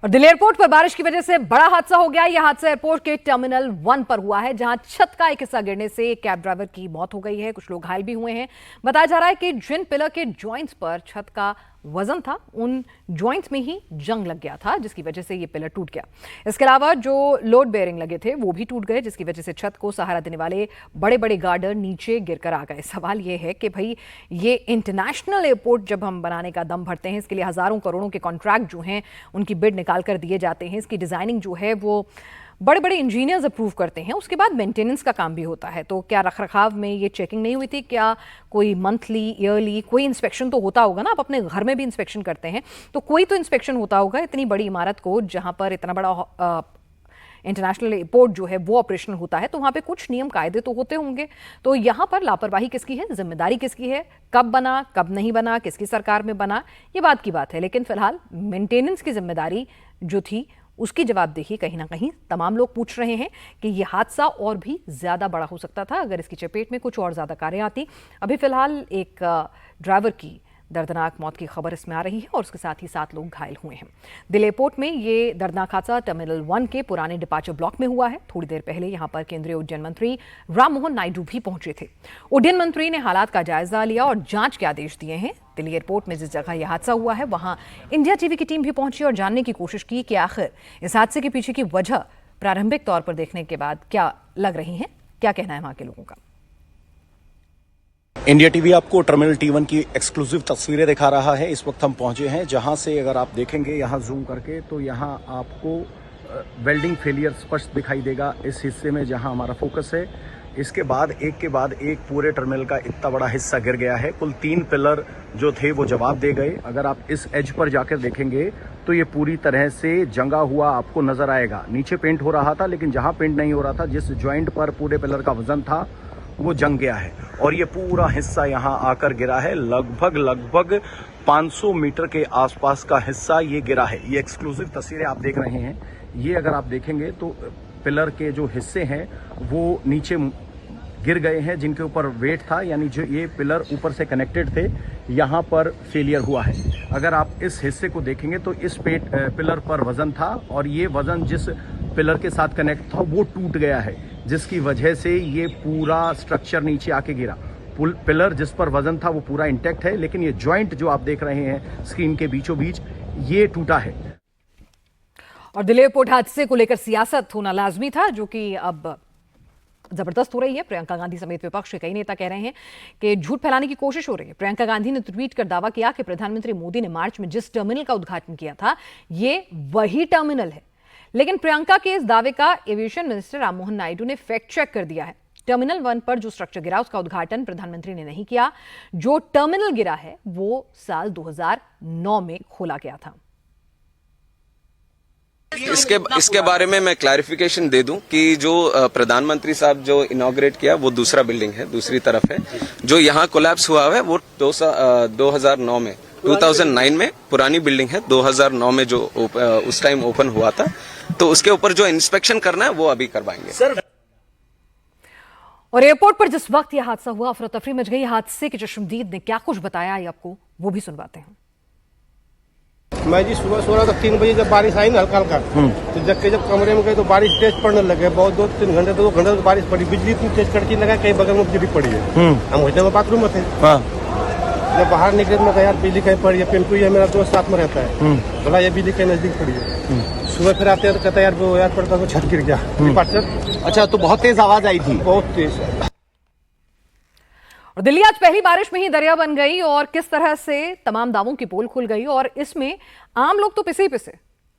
और दिल्ली एयरपोर्ट पर बारिश की वजह से बड़ा हादसा हो गया। यह हादसा एयरपोर्ट के टर्मिनल 1 पर हुआ है, जहां छत का एक हिस्सा गिरने से एक कैब ड्राइवर की मौत हो गई है। कुछ लोग घायल भी हुए हैं। बताया जा रहा है कि जिन पिलर के जॉइंट्स पर छत का वजन था, उन जॉइंट्स में ही जंग लग गया था, जिसकी वजह से यह पिलर टूट गया। इसके अलावा जो लोड बेयरिंग लगे थे वो भी टूट गए, जिसकी वजह से छत को सहारा देने वाले बड़े बड़े गार्डर नीचे गिरकर आ गए। सवाल यह है कि भाई, ये इंटरनेशनल एयरपोर्ट जब हम बनाने का दम भरते हैं, इसके लिए हजारों करोड़ों के कॉन्ट्रैक्ट जो हैं उनकी बिड निकाल कर दिए जाते हैं। इसकी डिजाइनिंग जो है वो बड़े बड़े इंजीनियर्स अप्रूव करते हैं। उसके बाद मेंटेनेंस का काम भी होता है। तो क्या रखरखाव में ये चेकिंग नहीं हुई थी? क्या कोई मंथली, ईयरली कोई इंस्पेक्शन तो होता होगा ना? आप अपने घर में भी इंस्पेक्शन करते हैं, तो कोई तो इंस्पेक्शन होता होगा। इतनी बड़ी इमारत को, जहां पर इतना बड़ा इंटरनेशनल एयरपोर्ट जो है वो ऑपरेशनल होता है, तो वहां पे कुछ नियम कायदे तो होते होंगे। तो यहां पर लापरवाही किसकी है, जिम्मेदारी किसकी है? कब बना, कब नहीं बना, किसकी सरकार में बना, ये बात की बात है। लेकिन फिलहाल मेंटेनेंस की जिम्मेदारी जो थी उसकी जवाबदेही कहीं ना कहीं तमाम लोग पूछ रहे हैं कि यह हादसा और भी ज्यादा बड़ा हो सकता था अगर इसकी चपेट में कुछ और ज्यादा कारें आती। अभी फिलहाल एक ड्राइवर की दर्दनाक मौत की खबर इसमें आ रही है और उसके साथ ही 7 लोग घायल हुए हैं। दिल्ली एयरपोर्ट में ये दर्दनाक हादसा टर्मिनल 1 के पुराने डिपार्चर ब्लॉक में हुआ है। थोड़ी देर पहले यहां पर केंद्रीय उड्डयन मंत्री राममोहन नायडू भी पहुंचे थे। उड्डयन मंत्री ने हालात का जायजा लिया और जांच के आदेश दिए हैं। दिल्ली एयरपोर्ट में जिस जगह यह हादसा हुआ है, वहां इंडिया टीवी की टीम भी पहुंची और जानने की कोशिश की कि आखिर इस हादसे के पीछे की वजह प्रारंभिक तौर पर देखने के बाद क्या लग रही है, क्या कहना है वहां के लोगों का। इंडिया टीवी आपको टर्मिनल T1 की एक्सक्लूसिव तस्वीरें दिखा रहा है। इस वक्त हम पहुंचे हैं, जहां से अगर आप देखेंगे यहाँ जूम करके, तो यहाँ आपको वेल्डिंग फेलियर स्पष्ट दिखाई देगा इस हिस्से में जहां हमारा फोकस है। इसके बाद एक पूरे टर्मिनल का इतना बड़ा हिस्सा गिर गया है। कुल 3 पिलर जो थे वो जवाब दे गए। अगर आप इस एज पर जाकर देखेंगे तो ये पूरी तरह से जंगा हुआ आपको नजर आएगा। नीचे पेंट हो रहा था, लेकिन जहां पेंट नहीं हो रहा था, जिस ज्वाइंट पर पूरे पिलर का वजन था, वो जंग गया है और ये पूरा हिस्सा यहाँ आकर गिरा है। लगभग 500 मीटर के आसपास का हिस्सा ये गिरा है। ये एक्सक्लूसिव तस्वीरें आप देख रहे हैं। ये अगर आप देखेंगे तो पिलर के जो हिस्से हैं वो नीचे गिर गए हैं, जिनके ऊपर वेट था, यानी जो ये पिलर ऊपर से कनेक्टेड थे, यहाँ पर फेलियर हुआ है। अगर आप इस हिस्से को देखेंगे तो इस पिलर पर वजन था और ये वजन जिस पिलर के साथ कनेक्ट था वो टूट गया है, जिसकी वजह से ये पूरा स्ट्रक्चर नीचे आके गिरा। पिलर जिस पर वजन था वो पूरा इंटैक्ट है, लेकिन ये जॉइंट जो आप देख रहे हैं स्क्रीन के बीचों बीच, ये टूटा है। और दिल्ली एयरपोर्ट हादसे को लेकर सियासत होना लाजमी था, जो कि अब जबरदस्त हो रही है। प्रियंका गांधी समेत विपक्ष के कई नेता कह रहे हैं कि झूठ फैलाने की कोशिश हो रही है। प्रियंका गांधी ने ट्वीट कर दावा किया कि प्रधानमंत्री मोदी ने मार्च में जिस टर्मिनल का उद्घाटन किया था, ये वही टर्मिनल है। लेकिन प्रियंका के इस दावे का एविएशन मिनिस्टर राममोहन नायडू ने फैक्ट चेक कर दिया है। टर्मिनल 1 पर जो स्ट्रक्चर गिरा उसका उद्घाटन प्रधानमंत्री ने नहीं किया। जो टर्मिनल गिरा है वो साल 2009 में खोला गया था। इसके बारे में मैं क्लैरिफिकेशन दे दूं कि जो प्रधानमंत्री साहब जो इनॉग्रेट किया वो दूसरा बिल्डिंग है, दूसरी तरफ है। जो यहाँ कोलैप्स हुआ है वो 2009 में 2009 में पुरानी बिल्डिंग है। 2009 में जो उस टाइम ओपन हुआ था, तो उसके ऊपर जो इंस्पेक्शन करना है वो अभी करवाएंगे सर। और एयरपोर्ट पर जिस वक्त यह हादसा हुआ, अफरा तफरी मच गई। हादसे के चश्मदीद ने क्या कुछ बताया है आपको, वो भी सुनवाते हैं। मैं जी सुबह सो रहा था 3 बजे, जब बारिश आई ना हल्का हल्का, तो जब कमरे में गए तो बारिश तेज पड़ने लगे। बहुत 2-3 घंटे 2 घंटे तो बारिश पड़ी। बिजली इतनी तेज कड़की लगा, कहीं बगल में बिजली पड़ी है। हम होटल में बाथरूम में थे। जब बाहर निकले मैं यार बिजली कहीं पड़ी है। पिंटू है मेरा दोस्त, साथ में रहता है, बोला ये बिजली के नजदीक पड़ी है। सुबह फिर आते हैं तो कहता है यार वो यार पड़ता तो छत गिर गया। अच्छा, तो बहुत तेज आवाज आई थी? बहुत तेज। और दिल्ली आज पहली बारिश में ही दरिया बन गई और किस तरह से तमाम दावों की पोल खुल गई। और इसमें आम लोग तो पिसे ही पिसे,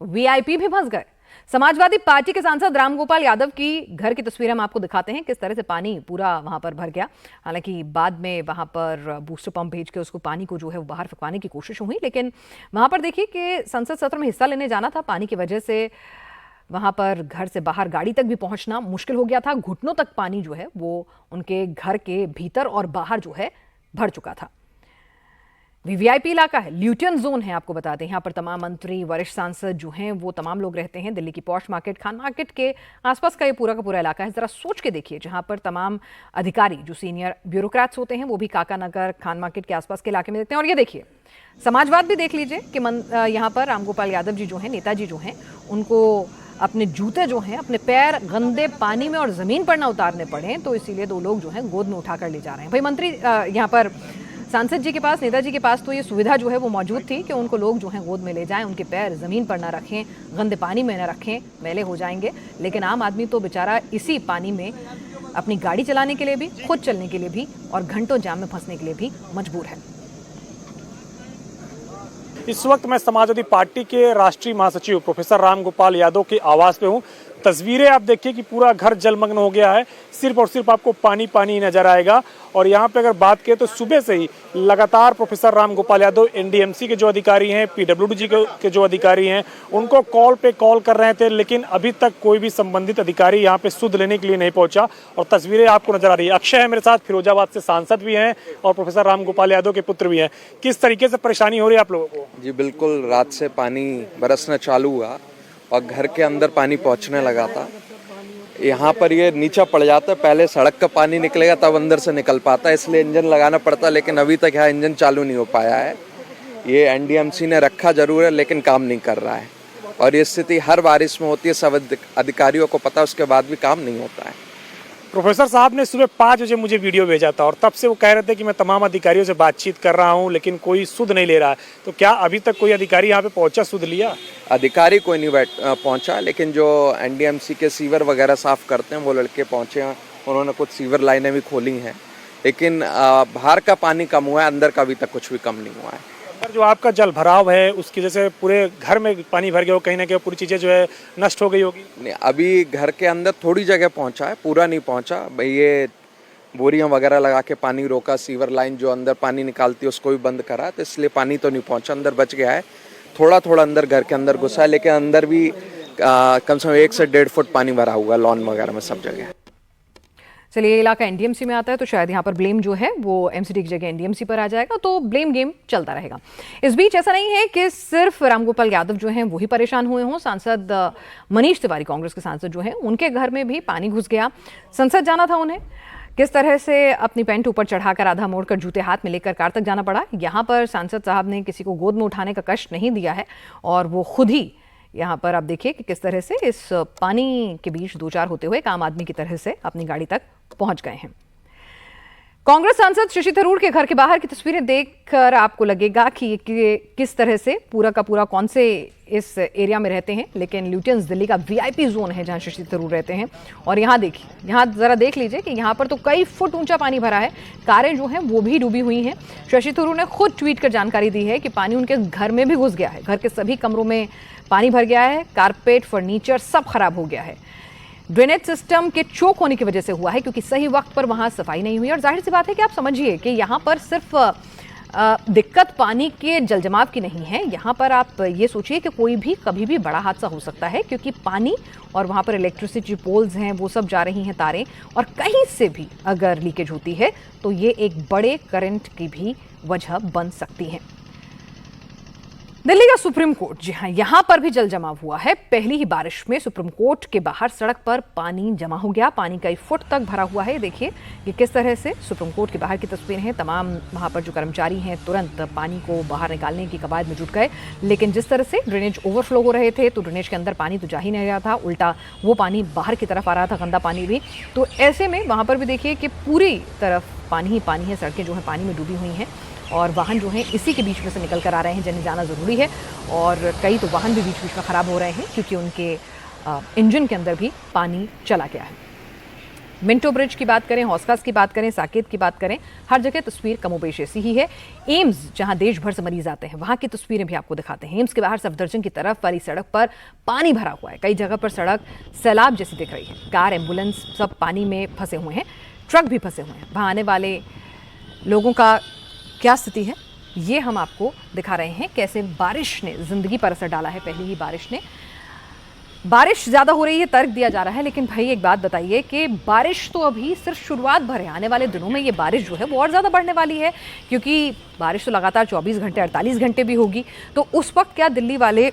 वीआईपी भी फंस गए। समाजवादी पार्टी के सांसद रामगोपाल यादव की घर की तस्वीरें हम आपको दिखाते हैं, किस तरह से पानी पूरा वहां पर भर गया। हालांकि बाद में वहां पर बूस्टर पंप भेज के उसको पानी को जो है वो बाहर फेंकवाने की कोशिश हुई, लेकिन वहां पर देखिए कि संसद सत्र में हिस्सा लेने जाना था, पानी की वजह से वहां पर घर से बाहर गाड़ी तक भी पहुंचना मुश्किल हो गया था। घुटनों तक पानी जो है वो उनके घर के भीतर और बाहर जो है भर चुका था। वीवीआईपी इलाका है, ल्यूटियन जोन है। आपको बता दें यहाँ पर तमाम मंत्री, वरिष्ठ सांसद जो हैं वो तमाम लोग रहते हैं। दिल्ली की पॉश मार्केट, खान मार्केट के आसपास का ये पूरा का पूरा इलाका है। जरा सोच के देखिए, जहाँ पर तमाम अधिकारी जो सीनियर ब्यूरोक्रेट्स होते हैं वो भी काका नगर, खान मार्केट के आसपास के इलाके में देखते हैं। और ये देखिए, समाजवाद भी देख लीजिए कि यहाँ पर रामगोपाल यादव जी जो हैं, नेताजी जो हैं, उनको अपने जूते जो हैं, अपने पैर गंदे पानी में और ज़मीन पर ना उतारने पड़े, तो इसीलिए दो लोग जो हैं गोद में उठा कर ले जा रहे हैं। भाई मंत्री यहाँ पर सांसद जी के पास, नेताजी के पास तो ये सुविधा जो है वो मौजूद थी कि उनको लोग जो हैं गोद में ले जाएं, उनके पैर ज़मीन पर ना रखें, गंदे पानी में ना रखें, मैले हो जाएंगे। लेकिन आम आदमी तो बेचारा इसी पानी में अपनी गाड़ी चलाने के लिए भी, खुद चलने के लिए भी और घंटों जाम में फंसने के लिए भी मजबूर है। इस वक्त मैं समाजवादी पार्टी के राष्ट्रीय महासचिव प्रोफेसर रामगोपाल यादव के आवास पे हूँ। तस्वीरें आप देखिए कि पूरा घर जलमग्न हो गया है, सिर्फ और सिर्फ आपको पानी पानी नजर आएगा। और यहाँ पे अगर बात करें तो सुबह से ही लगातार प्रोफेसर रामगोपाल यादव एनडीएमसी के जो अधिकारी हैं, पीडब्ल्यूडी के जो अधिकारी हैं, उनको कॉल पे कॉल कर रहे थे, लेकिन अभी तक कोई भी संबंधित अधिकारी यहाँ पे सुध लेने के लिए नहीं पहुंचा। और तस्वीरें आपको नजर आ रही है। अक्षय है मेरे साथ, फिरोजाबाद से सांसद भी हैं और प्रोफेसर रामगोपाल यादव के पुत्र भी हैं। किस तरीके से परेशानी हो रही है आप लोगों को? जी बिल्कुल, रात से पानी बरसना चालू हुआ और घर के अंदर पानी पहुंचने लगा था। यहाँ पर ये नीचा पड़ जाता है, पहले सड़क का पानी निकलेगा तब अंदर से निकल पाता है, इसलिए इंजन लगाना पड़ता है। लेकिन अभी तक यहाँ इंजन चालू नहीं हो पाया है। ये एनडीएमसी ने रखा जरूर है लेकिन काम नहीं कर रहा है। और ये स्थिति हर बारिश में होती है, सब अधिकारियों को पता है, उसके बाद भी काम नहीं होता है। प्रोफेसर साहब ने सुबह 5 बजे मुझे वीडियो भेजा था और तब से वो कह रहे थे कि मैं तमाम अधिकारियों से बातचीत कर रहा हूं लेकिन कोई सुध नहीं ले रहा है। तो क्या अभी तक कोई अधिकारी यहाँ पे पहुंचा, सुध लिया? अधिकारी कोई नहीं पहुंचा, लेकिन जो एनडीएमसी के सीवर वगैरह साफ करते हैं वो लड़के पहुंचे हैं। उन्होंने कुछ सीवर लाइनें भी खोली हैं, लेकिन बाहर का पानी कम हुआ है, अंदर का अभी तक कुछ भी कम नहीं हुआ है। अंदर जो आपका जल भराव है उसकी वजह से पूरे घर में पानी भर गया हो, कहीं ना कहीं पूरी चीज़ें जो है नष्ट हो गई होगी? नहीं, अभी घर के अंदर थोड़ी जगह पहुंचा है, पूरा नहीं पहुंचा। भाई ये बोरियां वगैरह लगा के पानी रोका, सीवर लाइन जो अंदर पानी निकालती है उसको भी बंद करा, तो इसलिए पानी तो नहीं पहुंचा, अंदर बच गया है। थोड़ा थोड़ा अंदर घर के अंदर घुसा है, लेकिन अंदर भी कम से कम 1 से 1.5 फुट पानी भरा हुआ है, लॉन वगैरह में सब जगह। चलिए, ये इलाका एनडीएमसी में आता है तो शायद यहाँ पर ब्लेम जो है वो एमसीडी की जगह एनडीएमसी पर आ जाएगा, तो ब्लेम गेम चलता रहेगा। इस बीच ऐसा नहीं है कि सिर्फ रामगोपाल यादव जो हैं वही परेशान हुए हों। सांसद मनीष तिवारी, कांग्रेस के सांसद जो हैं, उनके घर में भी पानी घुस गया। संसद जाना था उन्हें, किस तरह से अपनी पैंट ऊपर चढ़ाकर आधा मोड़कर जूते हाथ में लेकर कार तक जाना पड़ा। यहाँ पर सांसद साहब ने किसी को गोद में उठाने का कष्ट नहीं दिया है और वो खुद ही यहाँ पर आप देखिए कि किस तरह से इस पानी के बीच दो चार होते हुए एक आम आदमी की तरह से अपनी गाड़ी तक पहुंच गए हैं। कांग्रेस सांसद शशि थरूर के घर के बाहर की तस्वीरें देखकर आपको लगेगा कि किस तरह से पूरा का पूरा कौन से इस एरिया में रहते हैं, लेकिन ल्यूटियंस दिल्ली का वीआईपी जोन है जहां शशि थरूर रहते हैं। और यहाँ देखिए, यहाँ जरा देख लीजिए कि यहाँ पर तो कई फुट ऊंचा पानी भरा है, कारें जो हैं वो भी डूबी हुई हैं। शशि थरूर ने खुद ट्वीट कर जानकारी दी है कि पानी उनके घर में भी घुस गया है, घर के सभी कमरों में पानी भर गया है, कारपेट, फर्नीचर सब खराब हो गया है। ड्रेनेज सिस्टम के चोक होने की वजह से हुआ है, क्योंकि सही वक्त पर वहां सफाई नहीं हुई। और जाहिर सी बात है कि आप समझिए कि यहाँ पर सिर्फ दिक्कत पानी के जलजमाव की नहीं है, यहाँ पर आप ये सोचिए कि कोई भी कभी भी बड़ा हादसा हो सकता है, क्योंकि पानी और वहाँ पर इलेक्ट्रिसिटी पोल्स हैं वो सब जा रही हैं तारें, और कहीं से भी अगर लीकेज होती है तो ये एक बड़े करंट की भी वजह बन सकती है। दिल्ली का सुप्रीम कोर्ट, जी हाँ, यहां पर भी जल जमाव हुआ है। पहली ही बारिश में सुप्रीम कोर्ट के बाहर सड़क पर पानी जमा हो गया, पानी कई फुट तक भरा हुआ है। देखिए कि किस तरह से सुप्रीम कोर्ट के बाहर की तस्वीरें हैं। तमाम वहां पर जो कर्मचारी हैं तुरंत पानी को बाहर निकालने की कवायद में जुट गए, लेकिन जिस तरह से ड्रेनेज ओवरफ्लो हो रहे थे तो ड्रेनेज के अंदर पानी तो जा ही नहीं रहा था, उल्टा वो पानी बाहर की तरफ आ रहा था, गंदा पानी भी। तो ऐसे में वहां पर भी देखिए कि पूरी तरफ पानी ही पानी है, सड़कें जो है पानी में डूबी हुई हैं और वाहन जो हैं इसी के बीच में से निकल कर आ रहे हैं, जिन्हें जाना ज़रूरी है। और कई तो वाहन भी बीच बीच में ख़राब हो रहे हैं क्योंकि उनके इंजन के अंदर भी पानी चला गया है। मिंटो ब्रिज की बात करें, हौसखास की बात करें, साकेत की बात करें, हर जगह तस्वीर कमोबेश ऐसी ही है। एम्स, जहां देश भर से मरीज आते हैं, वहां की तस्वीरें भी आपको दिखाते हैं। एम्स के बाहर सफदरजंग की तरफ वाली सड़क पर पानी भरा हुआ है, कई जगह पर सड़क सैलाब जैसी दिख रही है। कार, एम्बुलेंस सब पानी में फंसे हुए हैं, ट्रक भी फंसे हुए हैं। वहां आने वाले लोगों का क्या स्थिति है ये हम आपको दिखा रहे हैं, कैसे बारिश ने जिंदगी पर असर डाला है। पहली ही बारिश ने बारिश ज्यादा हो रही है, तर्क दिया जा रहा है, लेकिन भाई एक बात बताइए कि बारिश तो अभी सिर्फ शुरुआत भर है। आने वाले दिनों में ये बारिश जो है वो और ज्यादा बढ़ने वाली है, क्योंकि बारिश तो लगातार 24 घंटे 48 घंटे भी होगी। तो उस वक्त क्या दिल्ली वाले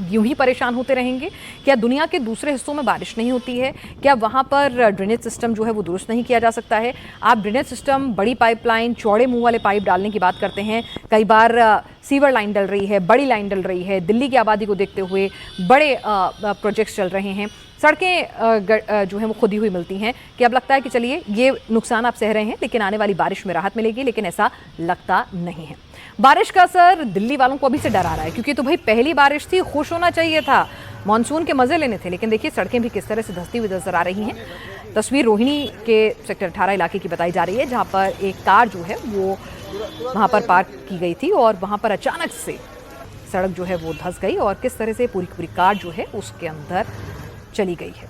यूं ही परेशान होते रहेंगे? क्या दुनिया के दूसरे हिस्सों में बारिश नहीं होती है? क्या वहां पर ड्रेनेज सिस्टम जो है वो दुरुस्त नहीं किया जा सकता है? आप ड्रेनेज सिस्टम, बड़ी पाइपलाइन, चौड़े मुंह वाले पाइप डालने की बात करते हैं, कई बार सीवर लाइन डल रही है, बड़ी लाइन डल रही है, दिल्ली की आबादी को देखते हुए बड़े प्रोजेक्ट्स चल रहे हैं, सड़कें जो है वो खुदी हुई मिलती हैं कि अब लगता है कि चलिए ये नुकसान आप सह रहे हैं लेकिन आने वाली बारिश में राहत मिलेगी, लेकिन ऐसा लगता नहीं है। बारिश का असर दिल्ली वालों को अभी से डरा रहा है, क्योंकि तो भाई पहली बारिश थी, खुश होना चाहिए था, मानसून के मजे लेने थे, लेकिन देखिए सड़कें भी किस तरह से धंसती हुई नजर आ रही हैं। तस्वीर रोहिणी के सेक्टर 18 इलाके की बताई जा रही है, जहां पर एक कार जो है वो वहां पर पार्क की गई थी और वहां पर अचानक से सड़क जो है वो धंस गई और किस तरह से पूरी कार जो है उसके अंदर चली गई है।